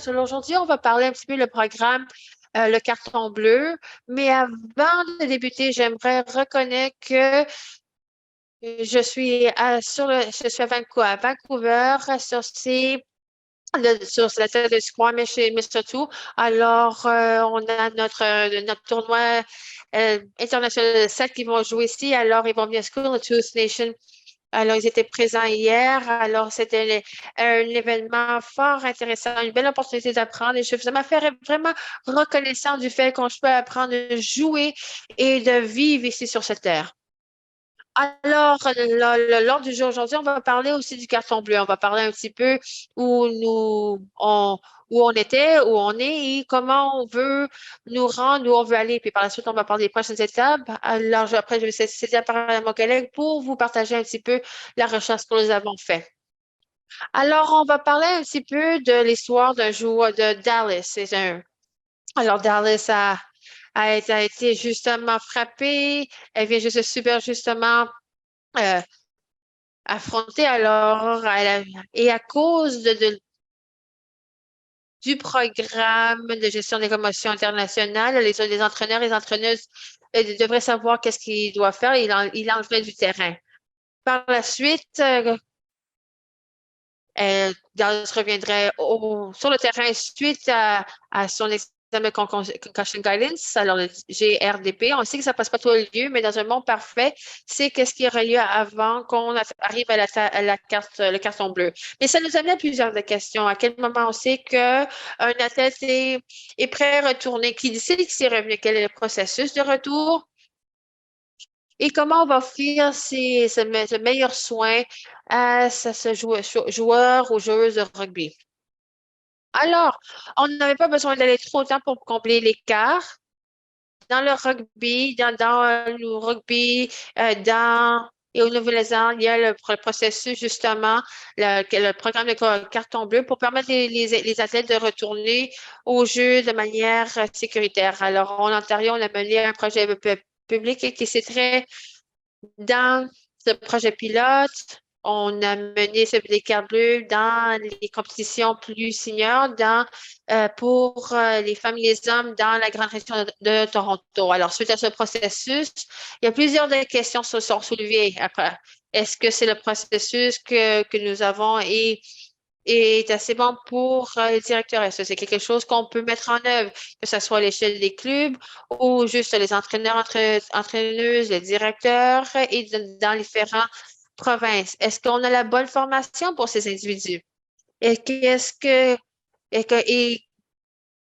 Aujourd'hui, on va parler un petit peu le programme, le carton bleu. Mais avant de débuter, j'aimerais reconnaître que je suis à Vancouver, sur la tête de Squamish et Mistletoe. Alors, on a notre tournoi international de 7 qui vont jouer ici. Alors, ils vont venir School of Tooth Nation. Alors, ils étaient présents hier. Alors, c'était un événement fort intéressant, une belle opportunité d'apprendre. Et ça m'a fait vraiment reconnaissant du fait qu'on peut apprendre de jouer et de vivre ici sur cette terre. Alors, lors du jour aujourd'hui, on va parler aussi du carton bleu. On va parler un petit peu où où on était, où on est et comment on veut nous rendre, où on veut aller. Puis par la suite, on va parler des prochaines étapes. Alors, après, je vais céder la parole à mon collègue pour vous partager un petit peu la recherche que nous avons faite. Alors, on va parler un petit peu de l'histoire d'un joueur de Dallas. Alors, Dallas a été justement frappée. Elle vient juste de subir justement euh, affronter. Et à cause du programme de gestion des commotions internationales, les entraîneurs et les entraîneuses devraient savoir qu'est-ce qu'ils doivent faire. Il enlevait du terrain. Par la suite, Dallas reviendrait sur le terrain suite à son examen concussion guidance, alors le GRDP. On sait que ça passe pas tout le lieu, mais dans un monde parfait, c'est qu'est-ce qui aurait lieu avant qu'on arrive à la carte, le carton bleu. Mais ça nous amène à plusieurs questions. À quel moment on sait qu'un athlète est prêt à retourner? Qui décide qu'il s'est revenu? Quel est le processus de retour? Et comment on va offrir ce meilleur soin à ce joueur ou joueuse de rugby? Alors, on n'avait pas besoin d'aller trop longtemps pour combler l'écart. Dans le rugby, le rugby, et au Nouvelle-Zélande, il y a le processus, justement, le programme de carton bleu pour permettre les athlètes de retourner au jeu de manière sécuritaire. Alors, en Ontario, on a mené un projet public et qui s'est très dans ce projet pilote, on a mené ce cartes bleu dans les compétitions plus seniors pour les femmes et les hommes dans la grande région de Toronto. Alors, suite à ce processus, il y a plusieurs des questions se sont soulevées après. Est-ce que c'est le processus que nous avons et est assez bon pour le directeur? Est-ce que c'est quelque chose qu'on peut mettre en œuvre, que ce soit à l'échelle des clubs ou juste les entraîneurs, entraîneuses, les directeurs et dans les différentes provinces? Est-ce qu'on a la bonne formation pour ces individus? Et qu'est-ce que, et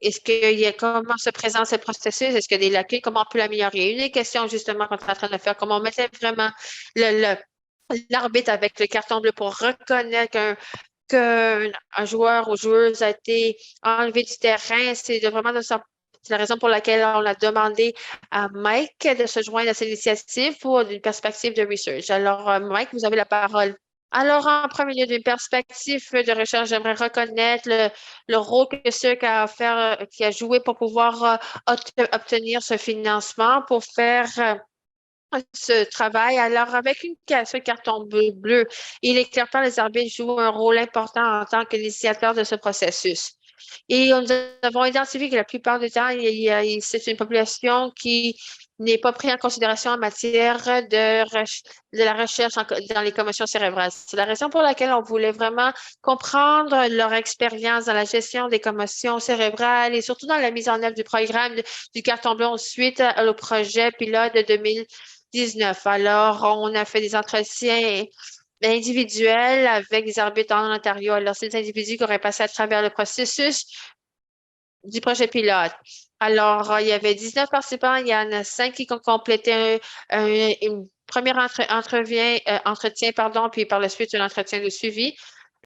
est-ce qu'il y a comment se présente ce processus? Est-ce qu'il y a des lacunes? Comment on peut l'améliorer? Une des questions justement qu'on est en train de faire, comment on mettait vraiment l'arbitre avec le carton bleu pour reconnaître qu'un joueur ou joueuse a été enlevé du terrain, c'est la raison pour laquelle on a demandé à Mike de se joindre à cette initiative pour une perspective de research. Alors, Mike, vous avez la parole. Alors, en premier lieu, d'une perspective de recherche, j'aimerais reconnaître le rôle que ceux qui a joué pour pouvoir obtenir ce financement pour faire ce travail. Alors, avec ce carton bleu, il est clair que les arbitres jouent un rôle important en tant qu'initiateur de ce processus. Et nous avons identifié que la plupart du temps, c'est une population qui n'est pas prise en considération en matière de la recherche dans les commotions cérébrales. C'est la raison pour laquelle on voulait vraiment comprendre leur expérience dans la gestion des commotions cérébrales et surtout dans la mise en œuvre du programme du carton bleu suite au projet pilote de 2019. Alors, on a fait des entretiens individuels avec des arbitres en Ontario. Alors, c'est des individus qui auraient passé à travers le processus du projet pilote. Alors, il y avait 19 participants, il y en a 5 qui ont complété une première entretien, pardon, puis par la suite, un entretien de suivi.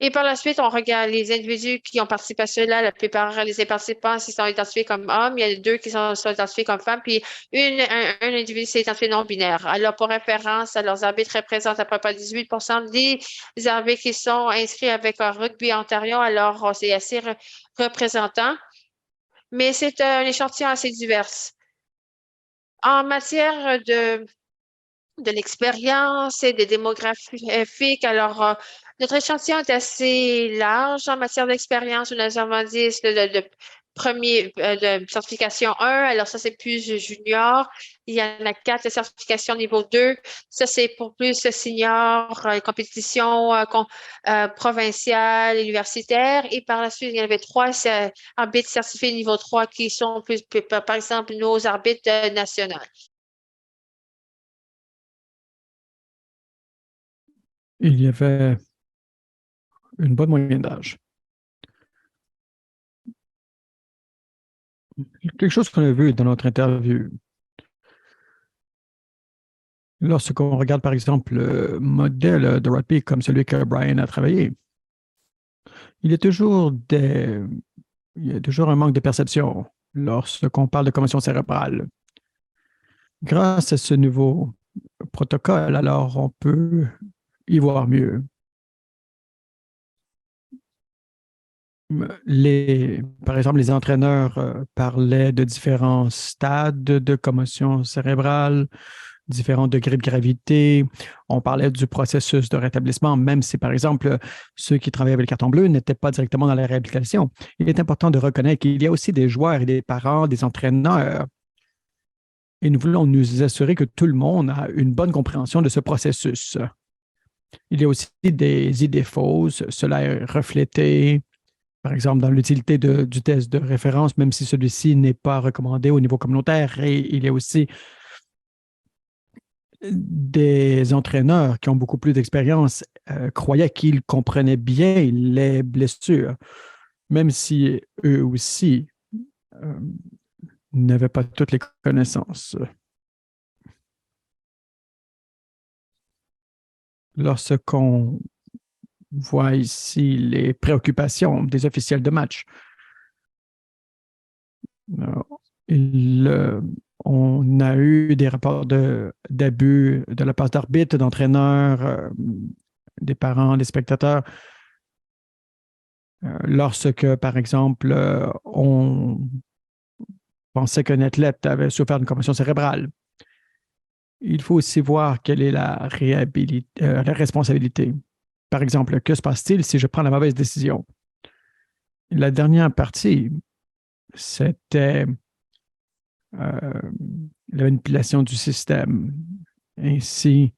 Et par la suite, on regarde les individus qui ont participé à cela. La plupart des participants s'y sont identifiés comme hommes. Il y a deux qui sont identifiés comme femmes. Puis un individu s'est identifié non-binaire. Alors, pour référence, leurs arbitres représentent à peu près 18 des arbitres qui sont inscrits avec un rugby Ontario. Alors, c'est assez représentant. Mais c'est un échantillon assez divers. En matière de l'expérience et des démographiques. Alors, notre échantillon est assez large en matière d'expérience. Nous avons 10 de premier de certification 1. Alors, ça, c'est plus junior. Il y en a 4 de certification niveau 2. Ça, c'est pour plus senior, compétition provinciale, universitaire. Et par la suite, il y en avait 3 arbitres certifiés niveau 3 qui sont plus, par exemple, nos arbitres nationaux. Il y avait une bonne moyenne d'âge. Quelque chose qu'on a vu dans notre interview. Lorsqu'on regarde, par exemple, le modèle de rugby comme celui que Brian a travaillé, il y a toujours un manque de perception lorsqu'on parle de commotion cérébrale. Grâce à ce nouveau protocole, alors on peut y voir mieux. Par exemple, les entraîneurs parlaient de différents stades de commotion cérébrale, différents degrés de gravité. On parlait du processus de rétablissement, même si, par exemple, ceux qui travaillaient avec le carton bleu n'étaient pas directement dans la réhabilitation. Il est important de reconnaître qu'il y a aussi des joueurs et des parents, des entraîneurs. Et nous voulons nous assurer que tout le monde a une bonne compréhension de ce processus. Il y a aussi des idées fausses. Cela est reflété, par exemple, dans l'utilité du test de référence, même si celui-ci n'est pas recommandé au niveau communautaire. Et il y a aussi des entraîneurs qui ont beaucoup plus d'expérience croyaient qu'ils comprenaient bien les blessures, même si eux aussi euh, n'avaient pas toutes les connaissances. Lorsqu'on voit ici les préoccupations des officiels de match, on a eu des rapports d'abus de la part d'arbitres, d'entraîneurs, des parents, des spectateurs. Lorsque, par exemple, on pensait qu'un athlète avait souffert d'une commotion cérébrale, il faut aussi voir quelle est la responsabilité. Par exemple, que se passe-t-il si je prends la mauvaise décision? La dernière partie, c'était la manipulation du système. Ainsi,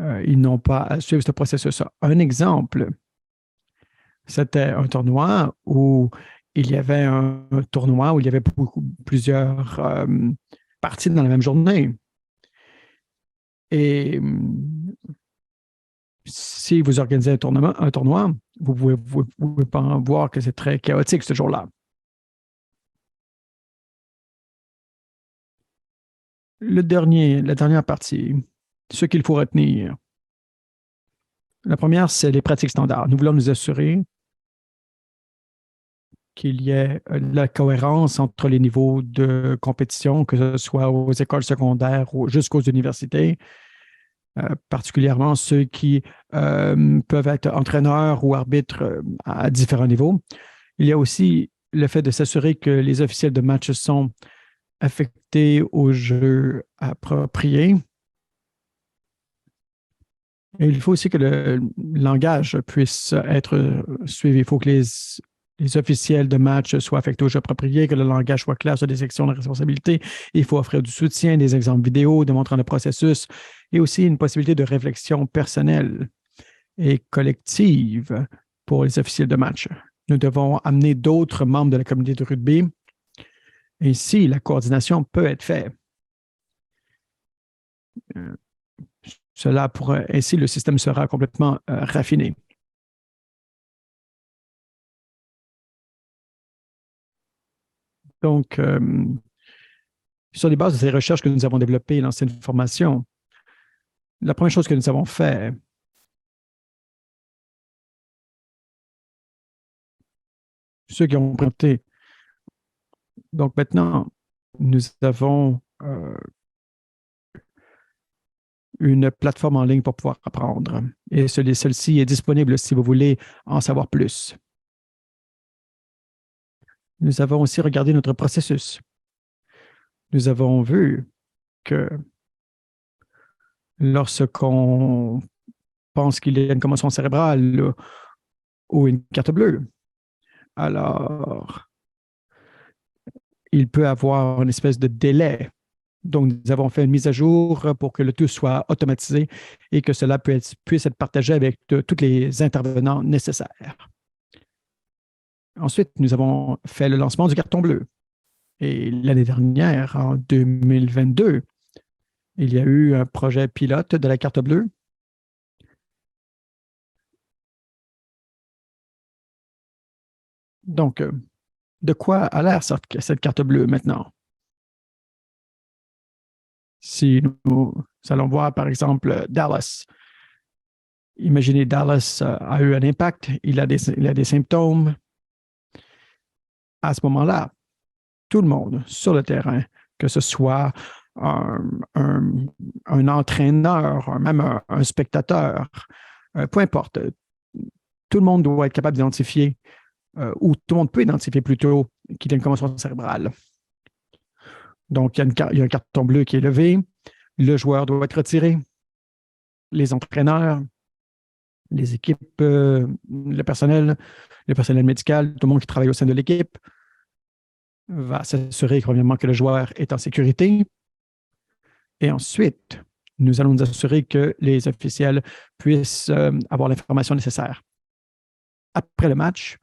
ils n'ont pas à suivre ce processus. Un exemple, c'était un tournoi où il y avait plusieurs parties dans la même journée. Et si vous organisez un tournoi, vous pouvez pas voir que c'est très chaotique ce jour-là. La dernière partie, ce qu'il faut retenir. La première, c'est les pratiques standards. Nous voulons nous assurer qu'il y ait la cohérence entre les niveaux de compétition, que ce soit aux écoles secondaires ou jusqu'aux universités, particulièrement ceux qui peuvent être entraîneurs ou arbitres à différents niveaux. Il y a aussi le fait de s'assurer que les officiels de match sont affectés au jeu approprié. Et il faut aussi que le langage puisse être suivi. Il faut que les officiels de match soient affectés au jeu approprié, que le langage soit clair sur des sections de responsabilité. Il faut offrir du soutien, des exemples vidéo démontrant le processus et aussi une possibilité de réflexion personnelle et collective pour les officiels de match. Nous devons amener d'autres membres de la communauté de rugby. Ici, la coordination peut être faite. Ainsi, le système sera complètement raffiné. Donc, sur les bases de ces recherches que nous avons développées dans cette formation, la première chose que nous avons fait, ceux qui ont présenté, donc maintenant, nous avons une plateforme en ligne pour pouvoir apprendre. Et celle-ci est disponible si vous voulez en savoir plus. Nous avons aussi regardé notre processus. Nous avons vu que lorsqu'on pense qu'il y a une commotion cérébrale ou une carte bleue. Alors, il peut avoir une espèce de délai. Donc, nous avons fait une mise à jour pour que le tout soit automatisé et que cela puisse être partagé avec tous les intervenants nécessaires. Ensuite, nous avons fait le lancement du carton bleu. Et l'année dernière, en 2022, il y a eu un projet pilote de la carte bleue. Donc, de quoi a l'air cette carte bleue maintenant? Si nous allons voir, par exemple, Dallas. Imaginez, Dallas a eu un impact, il a des symptômes. À ce moment-là, tout le monde sur le terrain, que ce soit un entraîneur, même un spectateur, peu importe, tout le monde doit être capable d'identifier, ou tout le monde peut identifier plutôt qu'il y a une commotion cérébrale. Donc, il y a un carton bleu qui est levé, le joueur doit être retiré, les entraîneurs, les équipes, le personnel médical, tout le monde qui travaille au sein de l'équipe va s'assurer, premièrement, que le joueur est en sécurité. Et ensuite, nous allons nous assurer que les officiels puissent avoir l'information nécessaire. Après le match,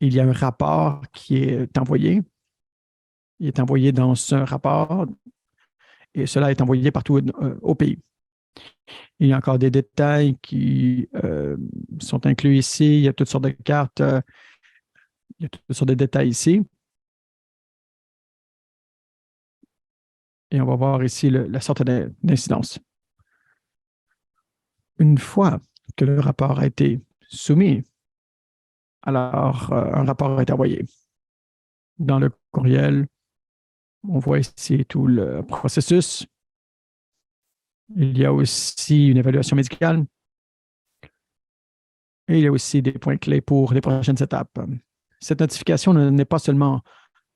il y a un rapport qui est envoyé. Il est envoyé dans ce rapport et cela est envoyé partout au pays. Il y a encore des détails qui sont inclus ici. Il y a toutes sortes de cartes. Il y a toutes sortes de détails ici. Et on va voir ici la sorte d'incidence. Une fois que le rapport a été soumis, alors un rapport a été envoyé. Dans le courriel, on voit ici tout le processus. Il y a aussi une évaluation médicale. Et il y a aussi des points clés pour les prochaines étapes. Cette notification n'est pas seulement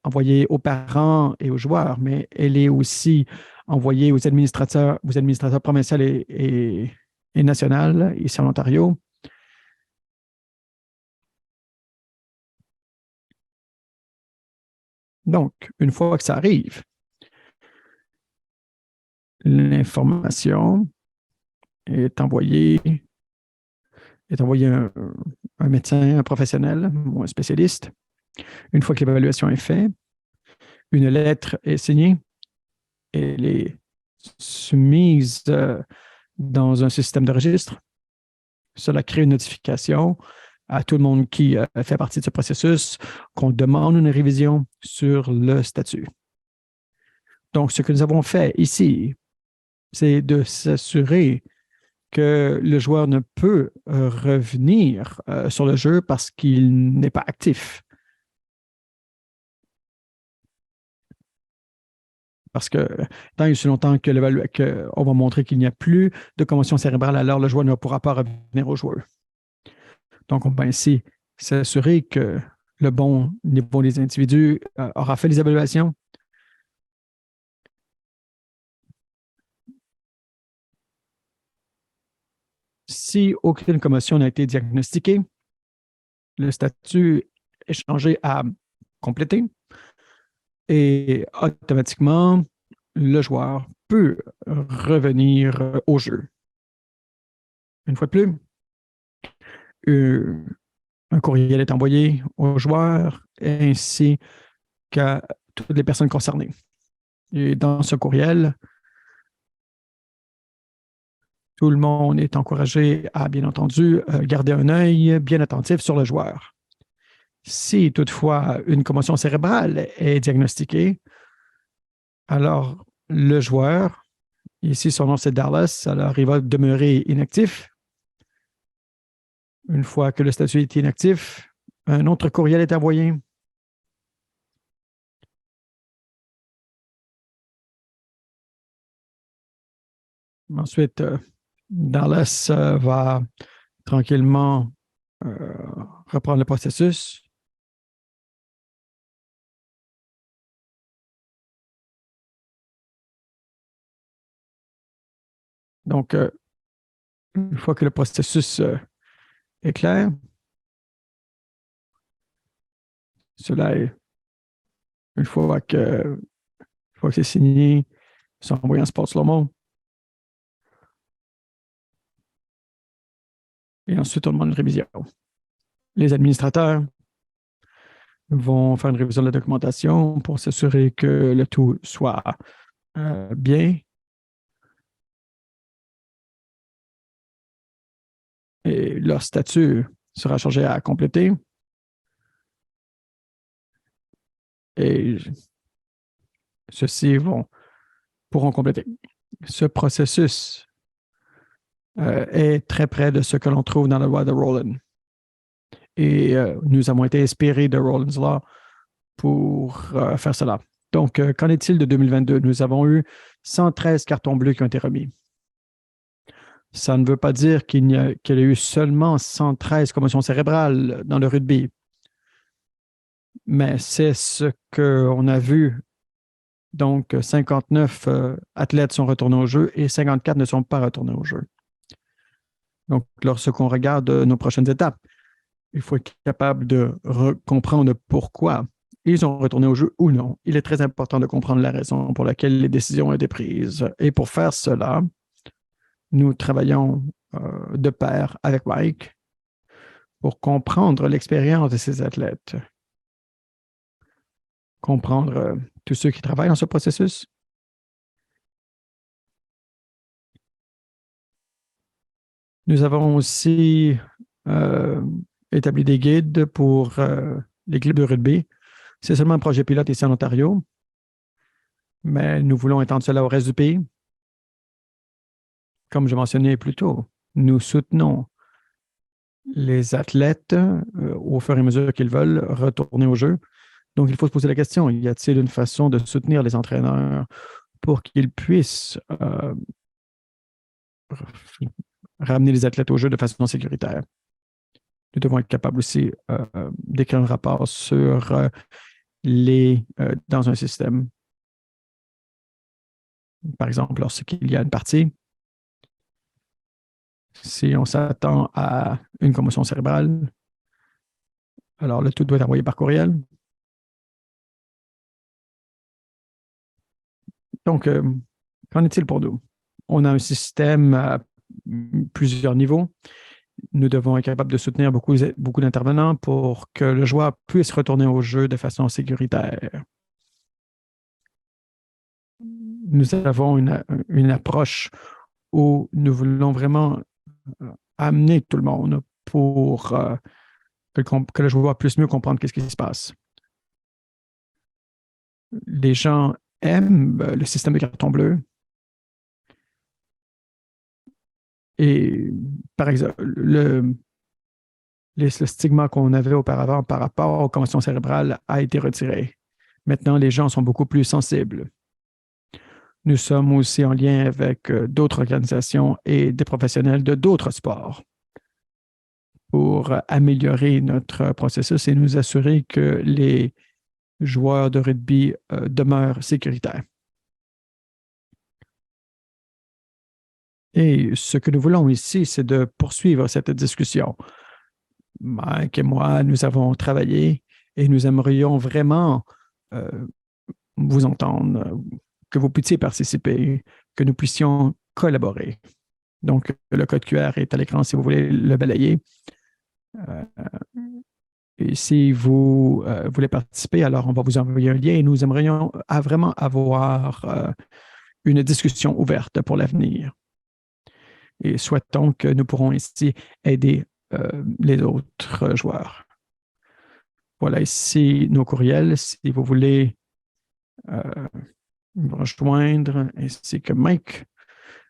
envoyée aux parents et aux joueurs, mais elle est aussi envoyée aux administrateurs provinciaux et nationaux ici en Ontario. Donc, une fois que ça arrive, l'information est envoyée à un médecin, un professionnel ou un spécialiste. Une fois que l'évaluation est faite, une lettre est signée, elle est soumise dans un système de registre. Cela crée une notification à tout le monde qui fait partie de ce processus qu'on demande une révision sur le statut. Donc, ce que nous avons fait ici, c'est de s'assurer que le joueur ne peut revenir sur le jeu parce qu'il n'est pas actif. Parce que tant et aussi longtemps qu'on va montrer qu'il n'y a plus de commotion cérébrale, alors le joueur ne pourra pas revenir au joueur. Donc, on va ainsi s'assurer que le bon niveau des individus aura fait les évaluations. Si aucune commotion n'a été diagnostiquée, le statut est changé à compléter et automatiquement, le joueur peut revenir au jeu. Une fois de plus, un courriel est envoyé aux joueurs ainsi qu'à toutes les personnes concernées. Et dans ce courriel, tout le monde est encouragé à, bien entendu, garder un œil bien attentif sur le joueur. Si toutefois une commotion cérébrale est diagnostiquée, alors le joueur, ici son nom c'est Dallas, alors il va demeurer inactif. Une fois que le statut est inactif, un autre courriel est envoyé. Ensuite, Dallas va tranquillement reprendre le processus. Donc, une fois que le processus est clair, cela est, une fois que c'est signé, c'est envoyé en sport slow-mo. Et ensuite, on demande une révision. Les administrateurs vont faire une révision de la documentation pour s'assurer que le tout soit bien. Et leur statut sera chargé à compléter. Et ceux-ci pourront compléter. Ce processus est très près de ce que l'on trouve dans la loi de Rowland. Et nous avons été inspirés de Rowland's Law pour faire cela. Donc, qu'en est-il de 2022? Nous avons eu 113 cartons bleus qui ont été remis. Ça ne veut pas dire qu'il y a eu seulement 113 commotions cérébrales dans le rugby, mais c'est ce qu'on a vu. Donc, 59 athlètes sont retournés au jeu et 54 ne sont pas retournés au jeu. Donc, lorsqu'on regarde nos prochaines étapes, il faut être capable de comprendre pourquoi ils ont retourné au jeu ou non. Il est très important de comprendre la raison pour laquelle les décisions ont été prises. Et pour faire cela, nous travaillons de pair avec Mike pour comprendre l'expérience de ces athlètes, comprendre tous ceux qui travaillent dans ce processus. Nous avons aussi établi des guides pour les clubs de rugby. C'est seulement un projet pilote ici en Ontario, mais nous voulons étendre cela au reste du pays. Comme je mentionnais plus tôt, nous soutenons les athlètes au fur et à mesure qu'ils veulent retourner au jeu. Donc, il faut se poser la question, y a-t-il une façon de soutenir les entraîneurs pour qu'ils puissent ramener les athlètes au jeu de façon sécuritaire? Nous devons être capables aussi d'écrire un rapport sur dans un système. Par exemple, lorsqu'il y a une partie, si on s'attend à une commotion cérébrale, alors le tout doit être envoyé par courriel. Donc, qu'en est-il pour nous? On a un système à plusieurs niveaux. Nous devons être capables de soutenir beaucoup d'intervenants pour que le joueur puisse retourner au jeu de façon sécuritaire. Nous avons une approche où nous voulons vraiment amener tout le monde pour que le joueur puisse mieux comprendre ce qui se passe. Les gens aiment le système de carton bleu. Et par exemple, le stigma qu'on avait auparavant par rapport aux commotions cérébrales a été retiré. Maintenant, les gens sont beaucoup plus sensibles. Nous sommes aussi en lien avec d'autres organisations et des professionnels de d'autres sports pour améliorer notre processus et nous assurer que les joueurs de rugby demeurent sécuritaires. Et ce que nous voulons ici, c'est de poursuivre cette discussion. Mike et moi, nous avons travaillé et nous aimerions vraiment vous entendre, que vous puissiez participer, que nous puissions collaborer. Donc, le code QR est à l'écran si vous voulez le balayer. Et si vous voulez participer, alors on va vous envoyer un lien et nous aimerions vraiment avoir une discussion ouverte pour l'avenir. Et souhaitons que nous pourrons ici aider les autres joueurs. Voilà ici nos courriels. Si vous voulez me rejoindre, ainsi que Mike,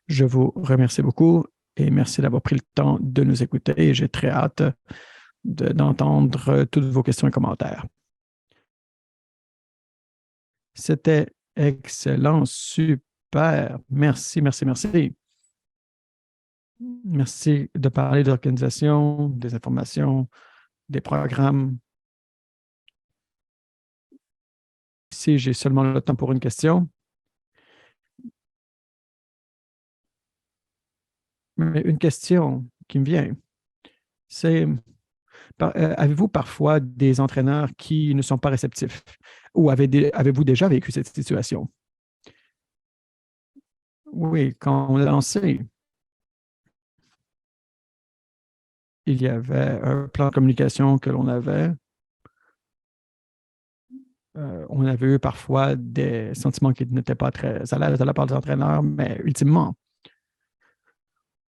je vous remercie beaucoup et merci d'avoir pris le temps de nous écouter et j'ai très hâte d'entendre toutes vos questions et commentaires. C'était excellent, super. Merci, merci, merci. Merci de parler de l'organisation, des informations, des programmes. Si j'ai seulement le temps pour une question. Mais une question qui me vient, c'est, avez-vous parfois des entraîneurs qui ne sont pas réceptifs? Ou avez-vous déjà vécu cette situation? Oui, quand on l'a lancé, il y avait un plan de communication que l'on avait. On avait eu parfois des sentiments qui n'étaient pas très à l'aise de la part des entraîneurs, mais ultimement,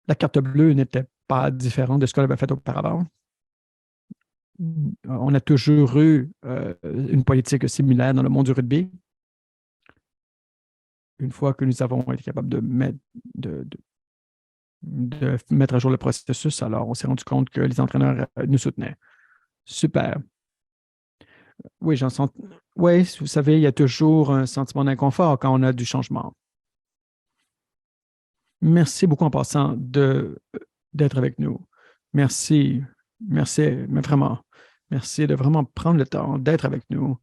la carte bleue n'était pas différente de ce qu'on avait fait auparavant. On a toujours eu une politique similaire dans le monde du rugby. Une fois que nous avons été capables de mettre à jour le processus, alors on s'est rendu compte que les entraîneurs nous soutenaient. Super. Oui, j'en sens. Oui, vous savez, il y a toujours un sentiment d'inconfort quand on a du changement. Merci beaucoup en passant d'être avec nous. Merci, merci, mais vraiment, merci de vraiment prendre le temps d'être avec nous.